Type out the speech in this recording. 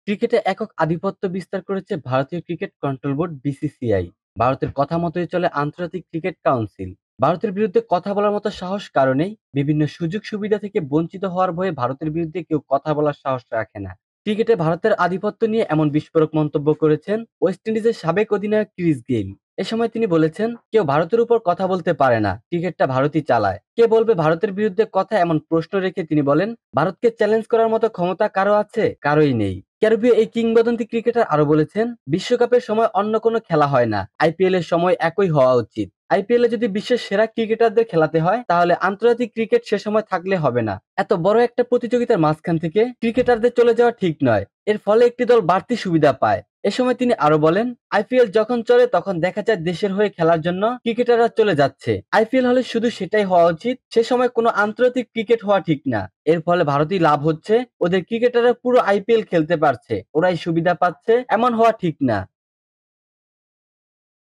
ক্রিকেটে একক আধিপত্য বিস্তার করেছে ভারতীয় ক্রিকেট কন্ট্রোল বোর্ড বিসিসিআই। ভারতের কথা মতোই চলে আন্তর্জাতিক ক্রিকেট কাউন্সিল। ভারতের বিরুদ্ধে কথা বলার মতো সাহস কারণেই বিভিন্ন সুযোগ সুবিধা থেকে বঞ্চিত হওয়ার ভয়ে ভারতের বিরুদ্ধে কেউ কথা বলার সাহস রাখে না। ক্রিকেটে ভারতের আধিপত্য নিয়ে এমন বিস্ফোরক মন্তব্য করেছেন ওয়েস্ট ইন্ডিজের সাবেক অধিনায়ক ক্রিস গেইল। এ সময় তিনি বলেছেন, কেউ ভারতের উপর কথা বলতে পারে না, ক্রিকেটটা ভারতই চালায়। কে বলবে ভারতের বিরুদ্ধে কথা, এমন প্রশ্ন রেখে তিনি বলেন, ভারতকে চ্যালেঞ্জ করার মতো ক্ষমতা কারো আছে? কারোই নেই। ক্যারিবীয় এই কিংবদন্তি ক্রিকেটার আরো বলেছেন, বিশ্বকাপের সময় অন্য কোনো খেলা হয় না, আইপিএল এর সময় একই হওয়া উচিত। আইপিএল এ যদি বিশ্বের সেরা ক্রিকেটারদের খেলাতে হয়, তাহলে আন্তর্জাতিক ক্রিকেট সে সময় থাকলে হবে না। এত বড় একটা প্রতিযোগিতার মাঝখান থেকে ক্রিকেটারদের চলে যাওয়া ঠিক নয়। এর ফলে একটি দল বাড়তি সুবিধা পায়। এ সময় তিনি আরো বলেন, আইপিএল যখন চলে তখন দেখা যায় দেশের হয়ে খেলার জন্য ক্রিকেটাররা চলে যাচ্ছে। আইপিএল হলে শুধু সেটাই হওয়া উচিত, সে সময় কোনো আন্তর্জাতিক ক্রিকেট হওয়া ঠিক না। এর ফলে ভারতই লাভ হচ্ছে, ওদের ক্রিকেটাররা পুরো আইপিএল খেলতে পারছে, ওরাই সুবিধা পাচ্ছে, এমন হওয়া ঠিক না।